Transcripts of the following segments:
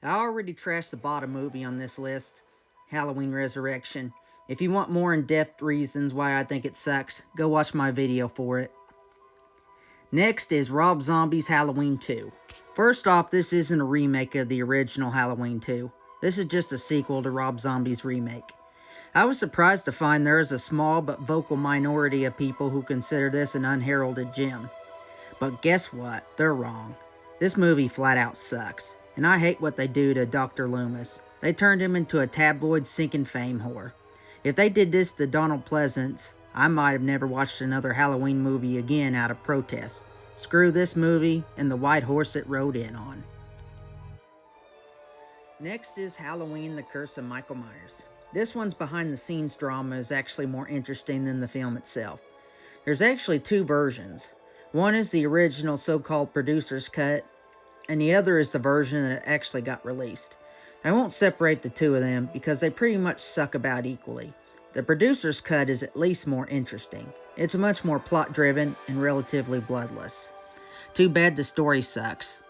I already trashed the bottom movie on this list, Halloween Resurrection. If you want more in-depth reasons why I think it sucks, go watch my video for it. Next is Rob Zombie's Halloween 2. First off, this isn't a remake of the original Halloween 2. This is just a sequel to Rob Zombie's remake. I was surprised to find there is a small but vocal minority of people who consider this an unheralded gem. But guess what? They're wrong. This movie flat out sucks, and I hate what they do to Dr. Loomis. They turned him into a tabloid sinking fame whore. If they did this to Donald Pleasance, I might have never watched another Halloween movie again out of protest. Screw this movie and the white horse it rode in on. Next is Halloween: The Curse of Michael Myers. This one's behind-the-scenes drama is actually more interesting than the film itself. There's actually two versions. One is the original so-called producer's cut, and the other is the version that actually got released. I won't separate the two of them because they pretty much suck about equally. The producer's cut is at least more interesting. It's much more plot-driven and relatively bloodless. Too bad the story sucks.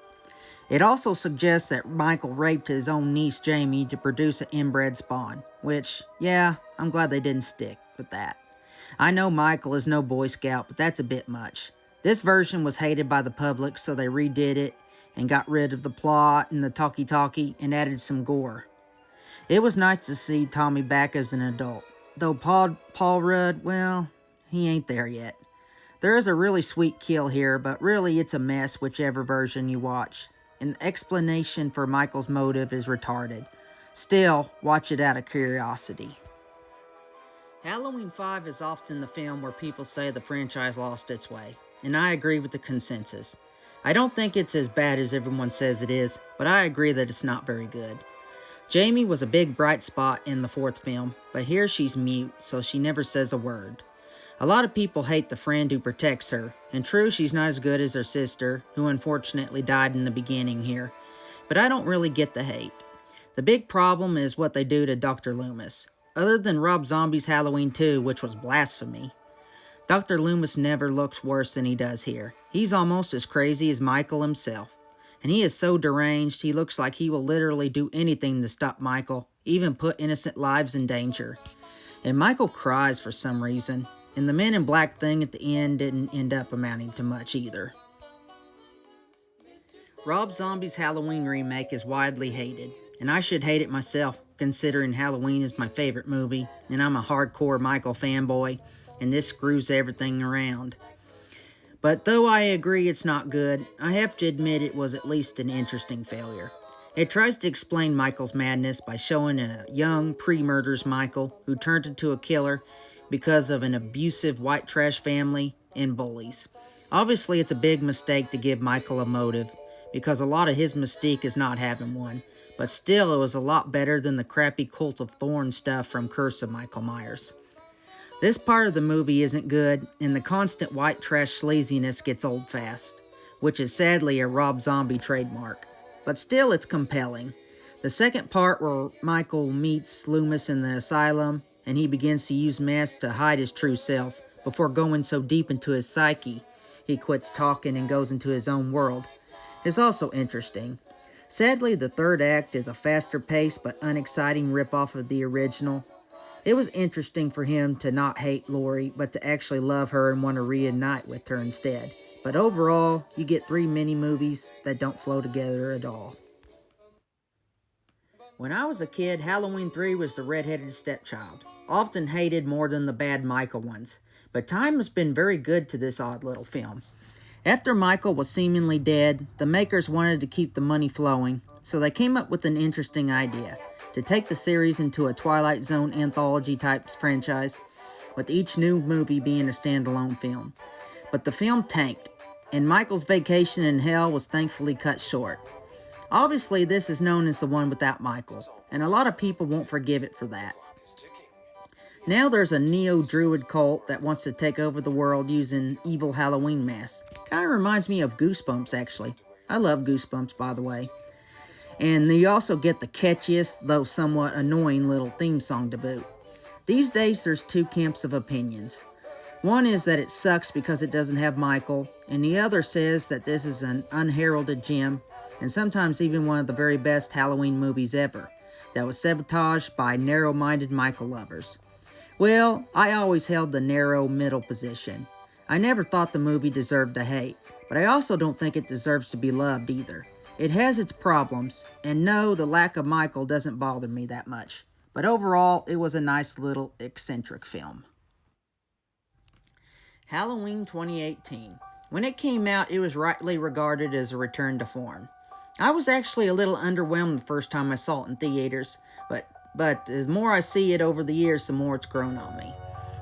It also suggests that Michael raped his own niece Jamie to produce an inbred spawn, which, yeah, I'm glad they didn't stick with that. I know Michael is no Boy Scout, but that's a bit much. This version was hated by the public, so they redid it and got rid of the plot and the talkie-talkie and added some gore. It was nice to see Tommy back as an adult, though Paul Rudd, well, he ain't there yet. There is a really sweet kill here, but really it's a mess whichever version you watch, and the explanation for Michael's motive is retarded. Still, watch it out of curiosity. Halloween 5 is often the film where people say the franchise lost its way, and I agree with the consensus. I don't think it's as bad as everyone says it is, but I agree that it's not very good. Jamie was a big bright spot in the fourth film, but here she's mute, so she never says a word. A lot of people hate the friend who protects her, and true, she's not as good as her sister, who unfortunately died in the beginning here, but I don't really get the hate. The big problem is what they do to Dr. Loomis. Other than Rob Zombie's Halloween 2, which was blasphemy, Dr. Loomis never looks worse than he does here. He's almost as crazy as Michael himself, and he is so deranged he looks like he will literally do anything to stop Michael, even put innocent lives in danger. And Michael cries for some reason, and the Men in Black thing at the end didn't end up amounting to much either. Rob Zombie's Halloween remake is widely hated, and I should hate it myself, considering Halloween is my favorite movie, and I'm a hardcore Michael fanboy, and this screws everything around. But though I agree it's not good, I have to admit it was at least an interesting failure. It tries to explain Michael's madness by showing a young, pre-murders Michael who turned into a killer because of an abusive white trash family and bullies. Obviously, it's a big mistake to give Michael a motive, because a lot of his mystique is not having one, but still it was a lot better than the crappy Cult of Thorns stuff from Curse of Michael Myers. This part of the movie isn't good, and the constant white trash sleaziness gets old fast, which is sadly a Rob Zombie trademark. But still, it's compelling. The second part where Michael meets Loomis in the asylum, and he begins to use masks to hide his true self, before going so deep into his psyche, he quits talking and goes into his own world, is also interesting. Sadly, the third act is a faster paced but unexciting ripoff of the original. It was interesting for him to not hate Laurie, but to actually love her and want to reunite with her instead. But overall, you get 3 mini-movies that don't flow together at all. When I was a kid, Halloween 3 was the redheaded stepchild, often hated more than the bad Michael ones. But time has been very good to this odd little film. After Michael was seemingly dead, the makers wanted to keep the money flowing, so they came up with an interesting idea: to take the series into a Twilight Zone anthology-type franchise, with each new movie being a standalone film. But the film tanked, and Michael's vacation in hell was thankfully cut short. Obviously, this is known as the one without Michael, and a lot of people won't forgive it for that. Now there's a neo-druid cult that wants to take over the world using evil Halloween masks. Kinda reminds me of Goosebumps, actually. I love Goosebumps, by the way. And you also get the catchiest, though somewhat annoying little theme song to boot. These days there's 2 camps of opinions. One is that it sucks because it doesn't have Michael, and the other says that this is an unheralded gem, and sometimes even one of the very best Halloween movies ever, that was sabotaged by narrow-minded Michael lovers. Well, I always held the narrow middle position. I never thought the movie deserved a hate, but I also don't think it deserves to be loved either. It has its problems, and no, the lack of Michael doesn't bother me that much. But overall, it was a nice little eccentric film. Halloween 2018. When it came out, it was rightly regarded as a return to form. I was actually a little underwhelmed the first time I saw it in theaters, but the more I see it over the years, the more it's grown on me.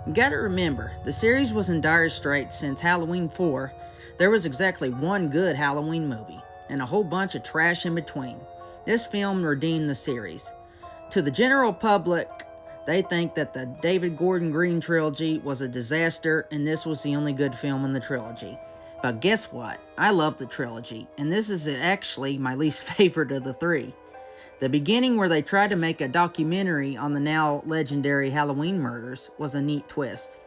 You gotta remember, the series was in dire straits since Halloween 4. There was exactly one good Halloween movie, and a whole bunch of trash in between. This film redeemed the series. To the general public, they think that the David Gordon Green trilogy was a disaster, and this was the only good film in the trilogy. But guess what? I love the trilogy, and this is actually my least favorite of the three. The beginning, where they tried to make a documentary on the now legendary Halloween murders, was a neat twist,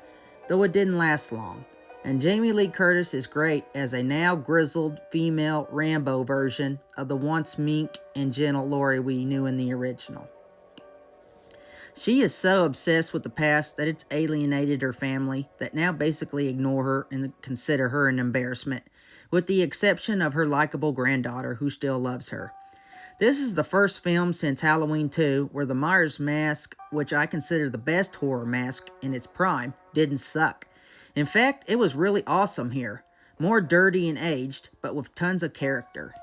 though it didn't last long. And Jamie Lee Curtis is great as a now grizzled female Rambo version of the once meek and gentle Laurie we knew in the original. She is so obsessed with the past that it's alienated her family that now basically ignore her and consider her an embarrassment, with the exception of her likable granddaughter who still loves her. This is the first film since Halloween 2 where the Myers mask, which I consider the best horror mask in its prime, didn't suck. In fact, it was really awesome here. More dirty and aged, but with tons of character.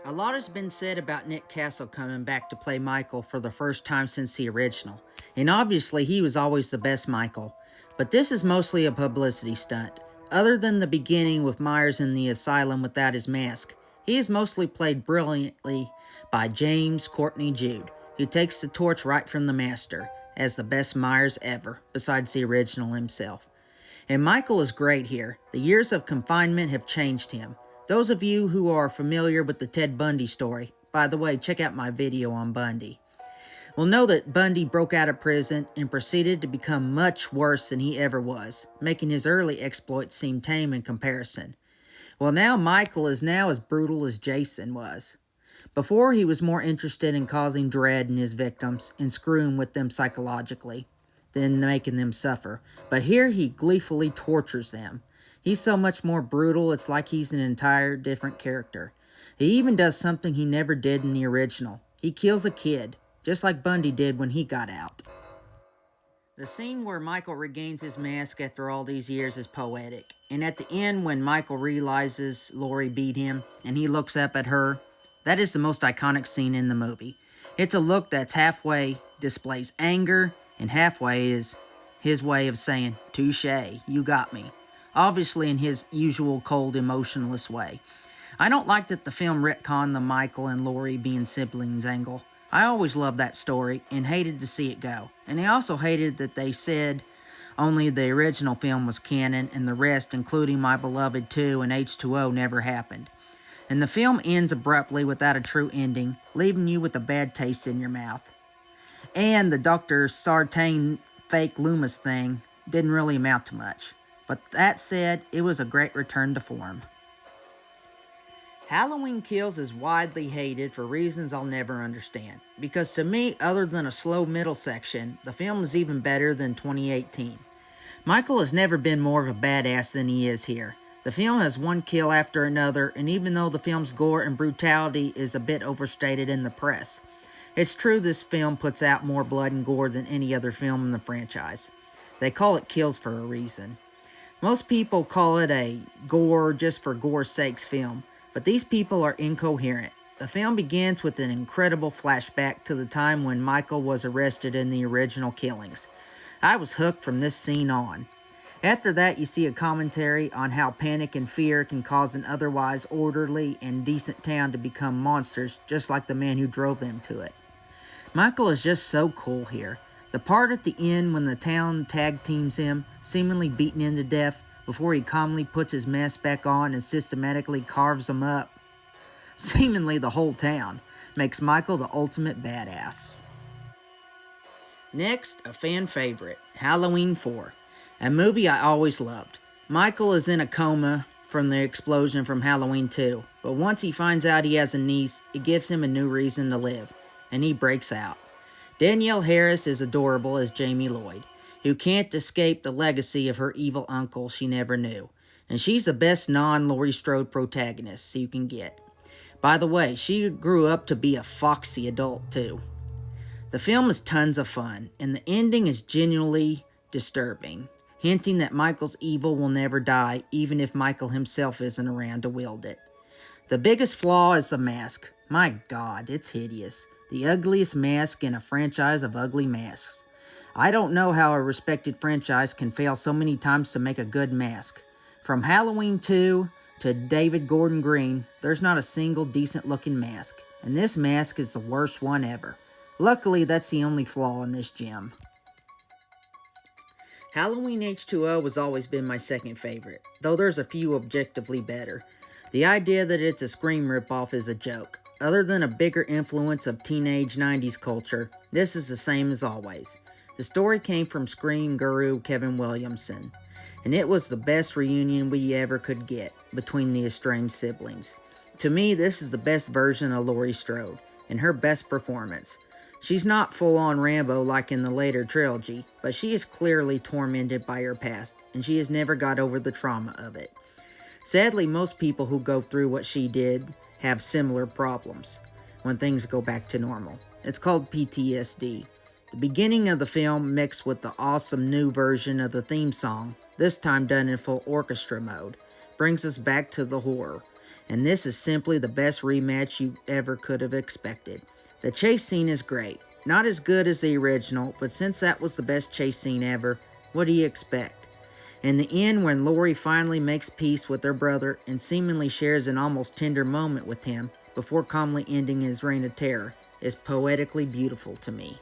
A lot has been said about Nick Castle coming back to play Michael for the first time since the original, and obviously he was always the best Michael. But this is mostly a publicity stunt. Other than the beginning with Myers in the asylum without his mask, he is mostly played brilliantly by James Courtney Jude, who takes the torch right from the master, as the best Myers ever, besides the original himself. And Michael is great here. The years of confinement have changed him. Those of you who are familiar with the Ted Bundy story, by the way, check out my video on Bundy, will know that Bundy broke out of prison and proceeded to become much worse than he ever was, making his early exploits seem tame in comparison. Well, now Michael is now as brutal as Jason was. Before, he was more interested in causing dread in his victims and screwing with them psychologically than making them suffer. But here he gleefully tortures them. He's so much more brutal, it's like he's an entire different character. He even does something he never did in the original. He kills a kid, just like Bundy did when he got out. The scene where Michael regains his mask after all these years is poetic, and at the end when Michael realizes Laurie beat him and he looks up at her, that is the most iconic scene in the movie. It's a look that's halfway displays anger and halfway is his way of saying, "Touché, you got me," obviously in his usual cold, emotionless way. I don't like that the film retconned the Michael and Laurie being siblings angle. I always loved that story and hated to see it go. And I also hated that they said only the original film was canon and the rest, including My Beloved 2 and H20, never happened. And the film ends abruptly without a true ending, leaving you with a bad taste in your mouth. And the Dr. Sartain fake Loomis thing didn't really amount to much. But that said, it was a great return to form. Halloween Kills is widely hated for reasons I'll never understand, because to me, other than a slow middle section, the film is even better than 2018. Michael has never been more of a badass than he is here. The film has one kill after another, and even though the film's gore and brutality is a bit overstated in the press, it's true this film puts out more blood and gore than any other film in the franchise. They call it kills for a reason. Most people call it a gore just for gore's sakes film, but these people are incoherent. The film begins with an incredible flashback to the time when Michael was arrested in the original killings. I was hooked from this scene on. After that, you see a commentary on how panic and fear can cause an otherwise orderly and decent town to become monsters, just like the man who drove them to it. Michael is just so cool here. The part at the end when the town tag teams him, seemingly beaten him to death, before he calmly puts his mask back on and systematically carves them up, seemingly the whole town, makes Michael the ultimate badass. Next, a fan favorite, Halloween 4, a movie I always loved. Michael is in a coma from the explosion from Halloween 2, but once he finds out he has a niece, it gives him a new reason to live, and he breaks out. Danielle Harris is adorable as Jamie Lloyd, who can't escape the legacy of her evil uncle she never knew, and she's the best non-Laurie Strode protagonist you can get. By the way, she grew up to be a foxy adult too. The film is tons of fun, and the ending is genuinely disturbing, hinting that Michael's evil will never die, even if Michael himself isn't around to wield it. The biggest flaw is the mask. My God, it's hideous. The ugliest mask in a franchise of ugly masks. I don't know how a respected franchise can fail so many times to make a good mask. From Halloween 2 to David Gordon Green, there's not a single decent looking mask, and this mask is the worst one ever. Luckily, that's the only flaw in this gem. Halloween H20 has always been my second favorite, though there's a few objectively better. The idea that it's a Scream ripoff is a joke. Other than a bigger influence of teenage 90s culture, this is the same as always. The story came from Scream guru Kevin Williamson, and it was the best reunion we ever could get between the estranged siblings. To me, this is the best version of Laurie Strode, and her best performance. She's not full-on Rambo like in the later trilogy, but she is clearly tormented by her past, and she has never got over the trauma of it. Sadly, most people who go through what she did have similar problems when things go back to normal. It's called PTSD. The beginning of the film mixed with the awesome new version of the theme song, this time done in full orchestra mode, brings us back to the horror. And this is simply the best rematch you ever could have expected. The chase scene is great. Not as good as the original, but since that was the best chase scene ever, what do you expect? In the end, when Laurie finally makes peace with her brother and seemingly shares an almost tender moment with him before calmly ending his reign of terror, is poetically beautiful to me.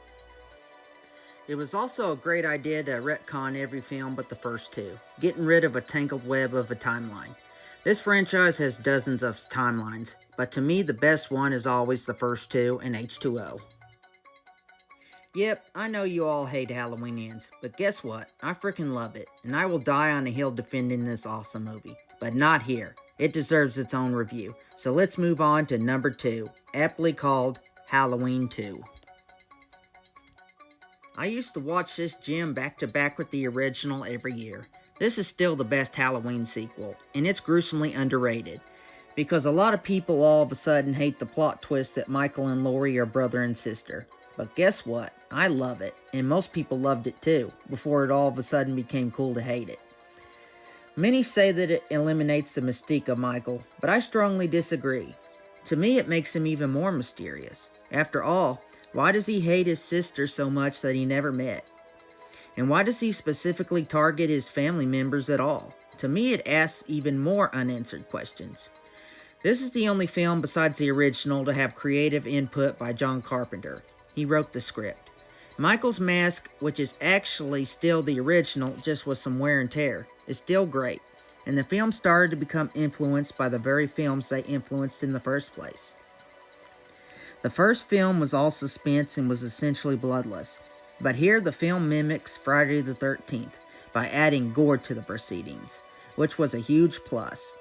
It was also a great idea to retcon every film but the first two, getting rid of a tangled web of a timeline. This franchise has dozens of timelines, but to me the best one is always the first two and H20. Yep, I know you all hate Halloween Ends, but guess what? I freaking love it, and I will die on a hill defending this awesome movie. But not here. It deserves its own review. So let's move on to number 2, aptly called Halloween 2. I used to watch this gem back to back with the original every year. This is still the best Halloween sequel, and it's gruesomely underrated. Because a lot of people all of a sudden hate the plot twist that Michael and Laurie are brother and sister. But guess what? I love it, and most people loved it too, before it all of a sudden became cool to hate it. Many say that it eliminates the mystique of Michael, but I strongly disagree. To me, it makes him even more mysterious. After all, why does he hate his sister so much that he never met? And why does he specifically target his family members at all? To me, it asks even more unanswered questions. This is the only film besides the original to have creative input by John Carpenter. He wrote the script. Michael's mask, which is actually still the original, just with some wear and tear, is still great. And the film started to become influenced by the very films they influenced in the first place. The first film was all suspense and was essentially bloodless. But here the film mimics Friday the 13th by adding gore to the proceedings, which was a huge plus.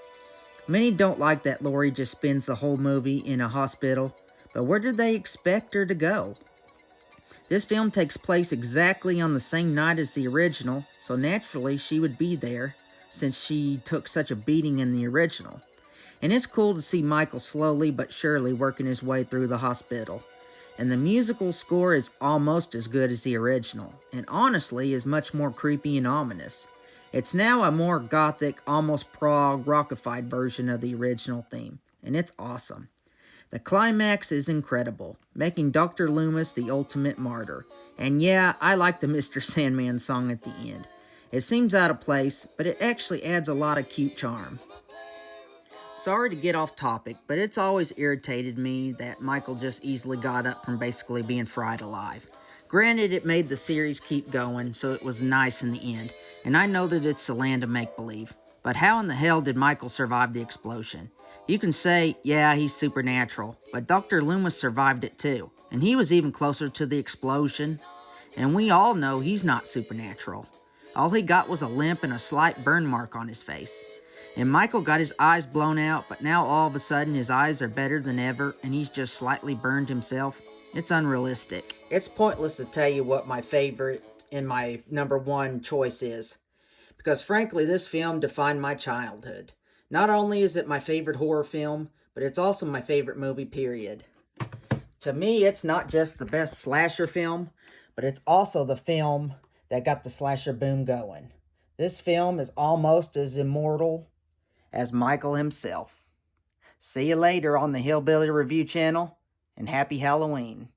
Many don't like that Laurie just spends the whole movie in a hospital, but where did they expect her to go? This film takes place exactly on the same night as the original, so naturally she would be there, since she took such a beating in the original. And it's cool to see Michael slowly but surely working his way through the hospital. And the musical score is almost as good as the original, and honestly is much more creepy and ominous. It's now a more gothic, almost prog rockified version of the original theme, and it's awesome. The climax is incredible, making Dr. Loomis the ultimate martyr. And yeah, I like the Mr. Sandman song at the end. It seems out of place, but it actually adds a lot of cute charm. Sorry to get off topic, but it's always irritated me that Michael just easily got up from basically being fried alive. Granted, it made the series keep going, so it was nice in the end, and I know that it's the land of make-believe. But how in the hell did Michael survive the explosion? You can say, yeah, he's supernatural, but Dr. Loomis survived it too, and he was even closer to the explosion. And we all know he's not supernatural. All he got was a limp and a slight burn mark on his face. And Michael got his eyes blown out, but now all of a sudden his eyes are better than ever and he's just slightly burned himself. It's unrealistic. It's pointless to tell you what my favorite and my number one choice is, because frankly this film defined my childhood. Not only is it my favorite horror film, but it's also my favorite movie, period. To me, it's not just the best slasher film, but it's also the film that got the slasher boom going. This film is almost as immortal as Michael himself. See you later on the Hillbilly Review channel, and happy Halloween.